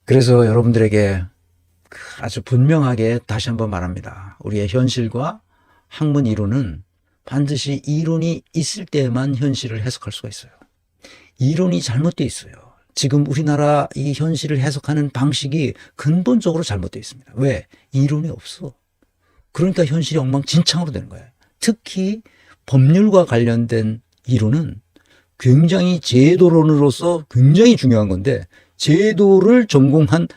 그래서 여러분들에게 아주 분명하게 다시 한번 말합니다. 우리의 현실과 학문 이론은 반드시 이론이 있을 때만 현실을 해석할 수가 있어요. 이론이 잘못되어 있어요. 지금 우리나라 이 현실을 해석하는 방식이 근본적으로 잘못되어 있습니다. 왜? 이론이 없어. 그러니까 현실이 엉망진창으로 되는 거예요. 특히 법률과 관련된 이론은 굉장히 제도론으로서 굉장히 중요한 건데, 제도를 전공한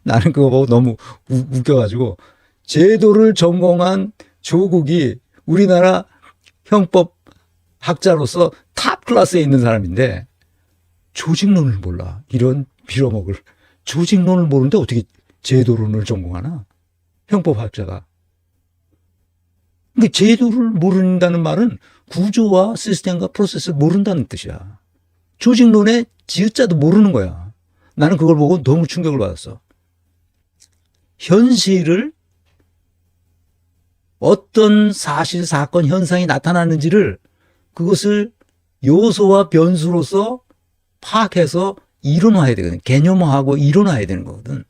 나는 그거 보고 너무 웃겨가지고, 제도를 전공한 조국이 우리나라 형법 학자로서 탑 클래스에 있는 사람인데 조직론을 몰라. 이런 빌어먹을. 조직론을 모르는데 어떻게 제도론을 전공하나? 형법학자가. 근데 제도를 모른다는 말은 구조와 시스템과 프로세스를 모른다는 뜻이야. 조직론의 지읒자도 모르는 거야. 나는 그걸 보고 너무 충격을 받았어. 현실을 어떤 사실, 사건, 현상이 나타나는지를 그것을 요소와 변수로서 파악해서 이론화해야 되거든. 개념화하고 이론화해야 되는 거거든.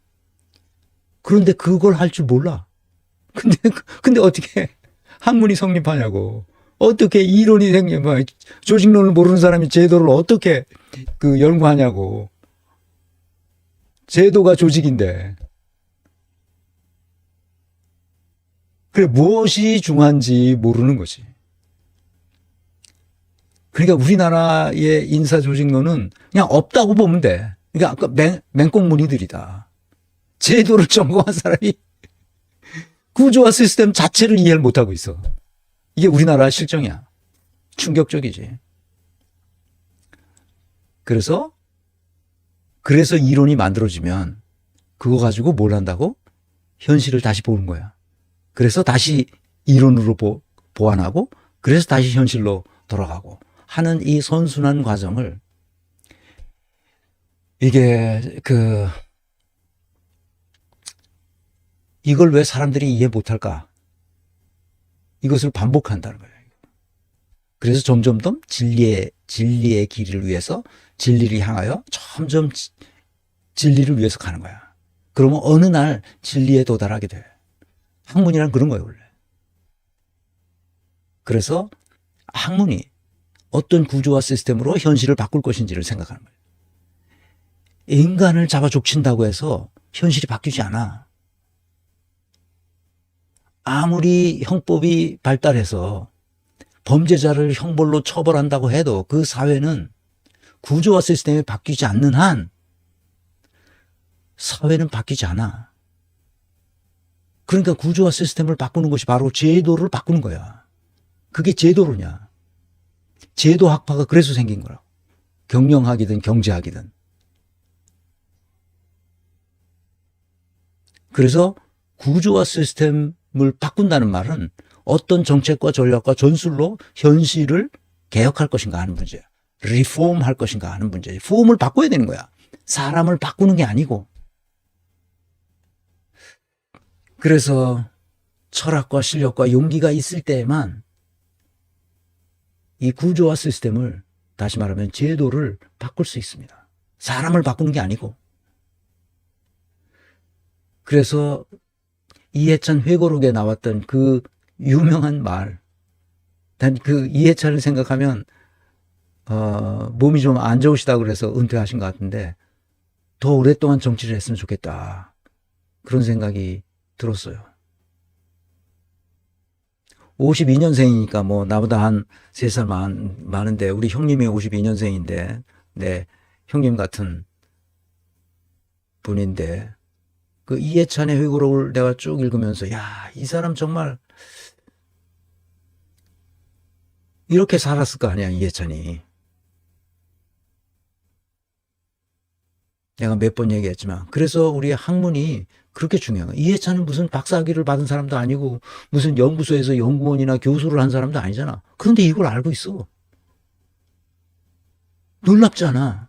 그런데 그걸 할 줄 몰라. 근데 어떻게 학문이 성립하냐고. 어떻게 이론이 생기면 조직론을 모르는 사람이 제도를 어떻게 연구하냐고. 제도가 조직인데. 그래, 무엇이 중요한지 모르는 거지. 그러니까 우리나라의 인사조직론은 그냥 없다고 보면 돼. 그러니까 아까 맹꽁무니들이다. 제도를 전공한 사람이 구조와 시스템 자체를 이해를 못하고 있어. 이게 우리나라 실정이야. 충격적이지. 그래서 이론이 만들어지면 그거 가지고 뭘 한다고? 현실을 다시 보는 거야. 그래서 다시 이론으로 보완하고, 그래서 다시 현실로 돌아가고 하는 이 선순환 과정을, 이걸 왜 사람들이 이해 못할까? 이것을 반복한다는 거예요. 그래서 점점 더 진리의 길을 위해서, 진리를 향하여 점점 진리를 위해서 가는 거야. 그러면 어느 날 진리에 도달하게 돼. 학문이란 그런 거예요, 원래. 그래서 학문이 어떤 구조와 시스템으로 현실을 바꿀 것인지를 생각하는 거예요. 인간을 잡아 족친다고 해서 현실이 바뀌지 않아. 아무리 형법이 발달해서 범죄자를 형벌로 처벌한다고 해도 그 사회는 구조와 시스템이 바뀌지 않는 한 사회는 바뀌지 않아. 그러니까 구조와 시스템을 바꾸는 것이 바로 제도를 바꾸는 거야. 그게 제도로냐. 제도학파가 그래서 생긴 거라고. 경영학이든 경제학이든. 그래서 구조와 시스템을 바꾼다는 말은 어떤 정책과 전략과 전술로 현실을 개혁할 것인가 하는 문제야. 리폼 할 것인가 하는 문제야. 폼을 바꿔야 되는 거야. 사람을 바꾸는 게 아니고. 그래서 철학과 실력과 용기가 있을 때에만 이 구조와 시스템을, 다시 말하면 제도를 바꿀 수 있습니다. 사람을 바꾸는 게 아니고. 그래서 이해찬 회고록에 나왔던 그 유명한 말, 난 그 이해찬을 생각하면 몸이 좀 안 좋으시다고 그래서 은퇴하신 것 같은데 더 오랫동안 정치를 했으면 좋겠다. 그런 생각이 들었어요. 52년생이니까 뭐 나보다 한 3살 많은데, 우리 형님이 52년생인데 네, 형님 같은 분인데, 그 이해찬의 회고록을 내가 쭉 읽으면서, 야, 이 사람 정말 이렇게 살았을 거 아니야, 이해찬이. 내가 몇 번 얘기했지만. 그래서 우리 학문이 그렇게 중요한 거야. 이해찬은 무슨 박사학위를 받은 사람도 아니고 무슨 연구소에서 연구원이나 교수를 한 사람도 아니잖아. 그런데 이걸 알고 있어. 놀랍잖아.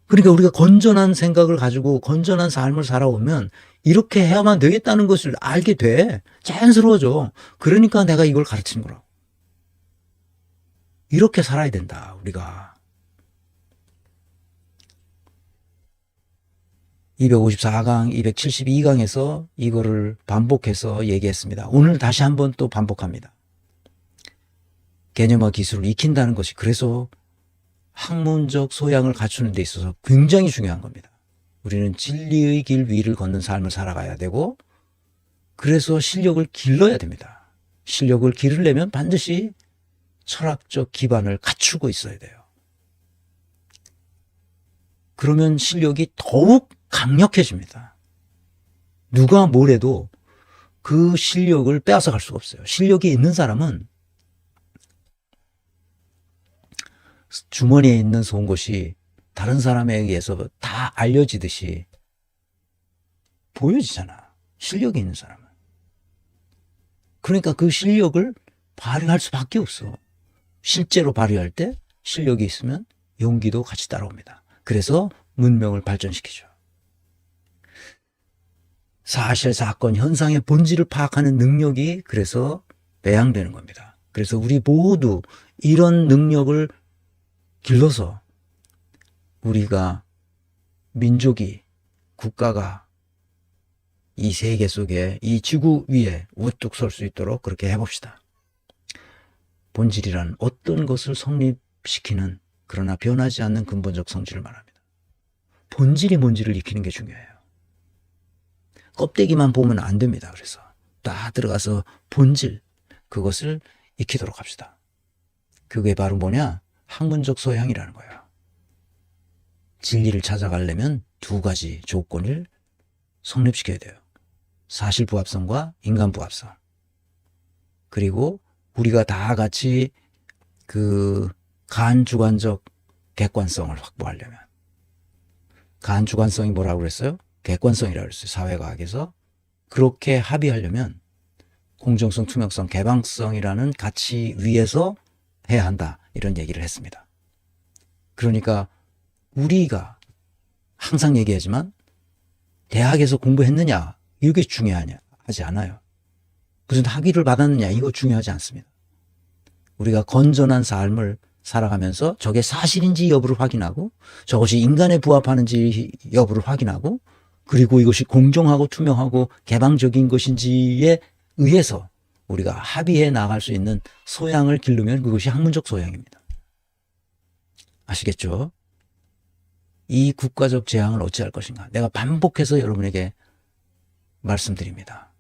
그러니까 우리가 건전한 생각을 가지고 건전한 삶을 살아오면 이렇게 해야만 되겠다는 것을 알게 돼. 자연스러워져. 그러니까 내가 이걸 가르치는 거라고. 이렇게 살아야 된다, 우리가. 254강, 272강에서 이거를 반복해서 얘기했습니다. 오늘 다시 한번 또 반복합니다. 개념과 기술을 익힌다는 것이 그래서 학문적 소양을 갖추는 데 있어서 굉장히 중요한 겁니다. 우리는 진리의 길 위를 걷는 삶을 살아가야 되고, 그래서 실력을 길러야 됩니다. 실력을 기르려면 반드시 철학적 기반을 갖추고 있어야 돼요. 그러면 실력이 더욱 강력해집니다. 누가 뭘 해도 그 실력을 빼앗아 갈 수가 없어요. 실력이 있는 사람은 주머니에 있는 속옷이 다른 사람에 의해서 다 알려지듯이 보여지잖아, 실력이 있는 사람은. 그러니까 그 실력을 발휘할 수밖에 없어. 실제로 발휘할 때 실력이 있으면 용기도 같이 따라옵니다. 그래서 문명을 발전시키죠. 사실, 사건, 현상의 본질을 파악하는 능력이 그래서 배양되는 겁니다. 그래서 우리 모두 이런 능력을 길러서 우리가, 민족이, 국가가 이 세계 속에, 이 지구 위에 우뚝 설 수 있도록 그렇게 해봅시다. 본질이란 어떤 것을 성립시키는, 그러나 변하지 않는 근본적 성질을 말합니다. 본질이 뭔지를 익히는 게 중요해요. 껍데기만 보면 안 됩니다. 그래서 딱 들어가서 본질, 그것을 익히도록 합시다. 그게 바로 뭐냐? 학문적 소양이라는 거예요. 진리를 찾아가려면 두 가지 조건을 성립시켜야 돼요. 사실부합성과 인간부합성. 그리고 우리가 다 같이 그 간주관적 객관성을 확보하려면, 간주관성이 뭐라고 그랬어요? 객관성이라고 그랬어요. 사회과학에서. 그렇게 합의하려면 공정성, 투명성, 개방성이라는 가치 위에서 해야 한다, 이런 얘기를 했습니다. 그러니까 우리가 항상 얘기하지만 대학에서 공부했느냐, 이게 중요하지 않아요. 무슨 학위를 받았느냐, 이거 중요하지 않습니다. 우리가 건전한 삶을 살아가면서 저게 사실인지 여부를 확인하고, 저것이 인간에 부합하는지 여부를 확인하고, 그리고 이것이 공정하고 투명하고 개방적인 것인지에 의해서 우리가 합의해 나갈 수 있는 소양을 기르면 그것이 학문적 소양입니다. 아시겠죠? 이 국가적 재앙을 어찌할 것인가, 내가 반복해서 여러분에게 말씀드립니다.